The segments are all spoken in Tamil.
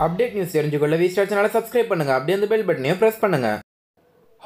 அப்டேட் நியூஸ் தெரிஞ்சுக்கொள்ள வி-ஸ்டார் சேனலை சப்ஸ்கிரைப் பண்ணுங்கள். அப்படியே அந்த பெல் பட்டனையும் ப்ரெஸ் பண்ணுங்கள்.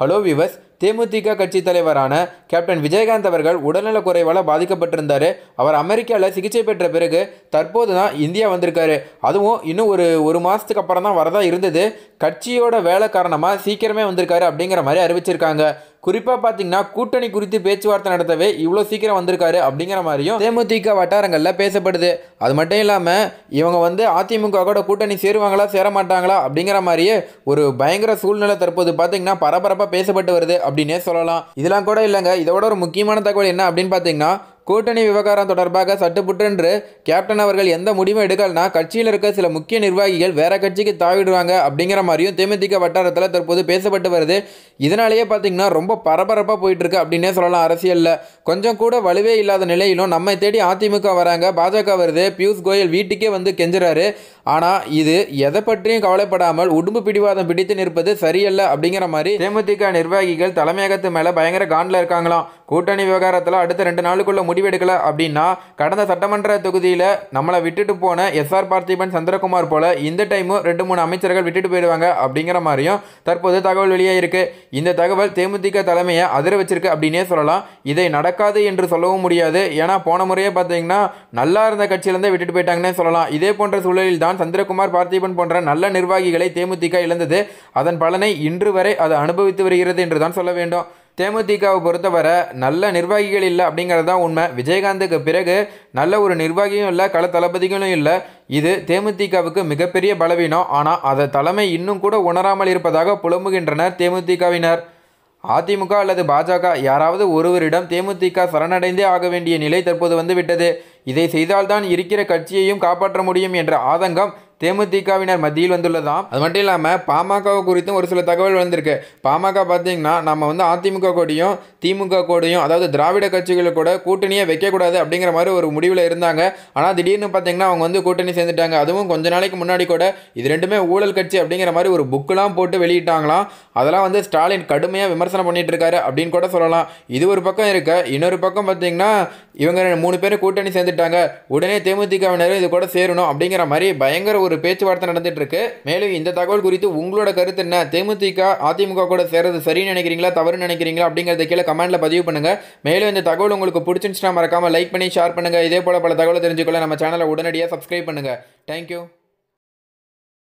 ஹலோ வியூவர்ஸ், தேமுதிக கட்சி தலைவரான கேப்டன் விஜயகாந்த் அவர்கள் உடல்நலக் குறைவால் பாதிக்கப்பட்டிருந்தார். அவர் அமெரிக்காவில் சிகிச்சை பெற்ற பிறகு தற்போது தான் இந்தியா வந்திருக்காரு. அதுவும் இன்னும் ஒரு மாதத்துக்கு அப்புறம் தான் வரதா இருந்தது. கட்சியோட வேலை காரணமாக சீக்கிரமே வந்திருக்காரு அப்படிங்கிற மாதிரி அறிவிச்சிருக்காங்க. குறிப்பாக பார்த்தீங்கன்னா கூட்டணி குறித்து பேச்சுவார்த்தை நடத்தவே இவ்வளோ சீக்கிரம் வந்திருக்காரு அப்படிங்கிற மாதிரியும் தேமுதிக வட்டாரங்களில் பேசப்படுது. அது மட்டும் இல்லாமல் இவங்க அதிமுக கூட கூட்டணி சேருவாங்களா சேர மாட்டாங்களா அப்படிங்கிற மாதிரியே ஒரு பயங்கர சூழ்நிலை தற்போது பார்த்தீங்கன்னா பரபரப்பாக பேசப்பட்டு வருது அப்படின்னே சொல்லலாம். இதெல்லாம் கூட இல்லைங்க, இதோட ஒரு முக்கியமான தகவல் என்ன அப்படின்னு பார்த்தீங்கன்னா, கூட்டணி விவகாரம் தொடர்பாக சட்டுப்புற்றென்று கேப்டன் அவர்கள் எந்த முடிவும் எடுக்கலனா கட்சியில் இருக்க சில முக்கிய நிர்வாகிகள் வேற கட்சிக்கு தாவிடுவாங்க அப்படிங்கிற மாதிரியும் தேமுதிக வட்டாரத்தில் தற்போது பேசப்பட்டு வருது. இதனாலேயே பார்த்தீங்கன்னா ரொம்ப பரபரப்பாக போயிட்டு இருக்கு அப்படின்னே சொல்லலாம். அரசியலில் கொஞ்சம் கூட வலுவே இல்லாத நிலையிலும் நம்மை தேடி அதிமுக வராங்க, பாஜக வருது, பியூஷ் கோயல் வீட்டுக்கே வந்து கெஞ்சுறாரு. ஆனால் இது எதை பற்றியும் கவலைப்படாமல் உடும்பு பிடிவாதம் பிடித்து நிற்பது சரியல்ல அப்படிங்கிற மாதிரி தேமுதிக நிர்வாகிகள் தலைமையகத்து மேலே பயங்கர காண்டில் இருக்காங்களாம். கூட்டணி விவகாரத்தில் அடுத்த 2 நாளுக்குள்ள முடிவெடுக்கல அப்படின்னா கடந்த சட்டமன்ற தொகுதியில் நம்மளை விட்டுட்டு போன எஸ்ஆர் பார்த்திபன், சந்திரகுமார் போல இந்த டைமும் 2-3 அமைச்சர்கள் விட்டுட்டு போயிடுவாங்க அப்படிங்கிற மாதிரியும் தற்போது தகவல் வெளியாக இருக்கு. இந்த தகவல் தேமுதிக தலைமையை அதிர வச்சிருக்கு அப்படின்னே சொல்லலாம். இதை நடக்காது என்று சொல்லவும் முடியாது. ஏன்னா போன முறையே பார்த்தீங்கன்னா நல்லா இருந்த கட்சியிலேருந்தே விட்டுட்டு போயிட்டாங்கன்னே சொல்லலாம். இதே போன்ற சூழலில் தான் சந்திரகுமார், பார்த்திபன் போன்ற நல்ல நிர்வாகிகளை தேமுதிக இழந்தது. அதன் பலனை இன்று வரை அது அனுபவித்து வருகிறது என்று தான் சொல்ல வேண்டும். தேமுதிகவை பொறுத்தவரை நல்ல நிர்வாகிகள் இல்லை அப்படிங்கிறது தான் உண்மை. விஜயகாந்துக்கு பிறகு நல்ல ஒரு நிர்வாகியும் இல்லை, கள தளபதிகளும் இல்லை. இது தேமுதிகவுக்கு மிகப்பெரிய பலவீனம். ஆனால் அதை தலைமை இன்னும் கூட உணராமல் இருப்பதாக புலம்புகின்றனர் தேமுதிகவினர். அதிமுக அல்லது பாஜக யாராவது ஒருவரிடம் தேமுதிக சரணடைந்தே ஆக வேண்டிய நிலை தற்போது வந்துவிட்டது. இதை செய்தால்தான் இருக்கிற கட்சியையும் காப்பாற்ற முடியும் என்ற ஆதங்கம் தேமுதிகவினர் மத்தியில் வந்துள்ளதாம். அது மட்டும் இல்லாமல் பாமக குறித்தும் ஒரு சில தகவல் வந்திருக்கு. பாமக பார்த்தீங்கன்னா நம்ம அதிமுக கோடியும் திமுக கோடியும், அதாவது திராவிட கட்சிகளை கூட கூட்டணியே வைக்கக்கூடாது அப்படிங்கிற மாதிரி ஒரு முடிவில் இருந்தாங்க. ஆனால் திடீர்னு பார்த்தீங்கன்னா அவங்க கூட்டணி சேர்ந்துட்டாங்க. அதுவும் கொஞ்ச நாளைக்கு முன்னாடி கூட இது ரெண்டுமே ஊழல் கட்சி அப்படிங்கிற மாதிரி ஒரு புக்கெலாம் போட்டு வெளியிட்டாங்களாம். அதெல்லாம் ஸ்டாலின் கடுமையாக விமர்சனம் பண்ணிட்டு இருக்காரு அப்படின்னு கூட சொல்லலாம். இது ஒரு பக்கம் இருக்க, இன்னொரு பக்கம் பார்த்தீங்கன்னா இவங்க 3 பேரும் கூட்டணி சேர்ந்துட்டாங்க, உடனே தேமுதிகவினர் இது கூட சேரணும் அப்படிங்கிற மாதிரி பயங்கர ஒரு பேச்சுவார்த்தை நடந்துட்டு இருக்கு. மேலும் இந்த தகவல் குறித்து உங்களோட கருத்து என்ன? தேமுதிக அதிமுக கூட சேர்றது சரின்னு நினைக்கிறீங்களா, தவறுன்னு நினைக்கிறீங்களா அப்படிங்கிறத கீழே கமெண்ட்ல பதிவு பண்ணுங்க. மேலும் இந்த தகவல் உங்களுக்கு பிடிச்சிருந்துச்சுன்னா மறக்காம லைக் பண்ணி ஷேர் பண்ணுங்க. இதே போல பல தகவலை தெரிஞ்சுக்கொள்ள நம்ம சேனலை உடனடியாக சப்ஸ்கிரைப் பண்ணுங்க. தேங்க்யூ.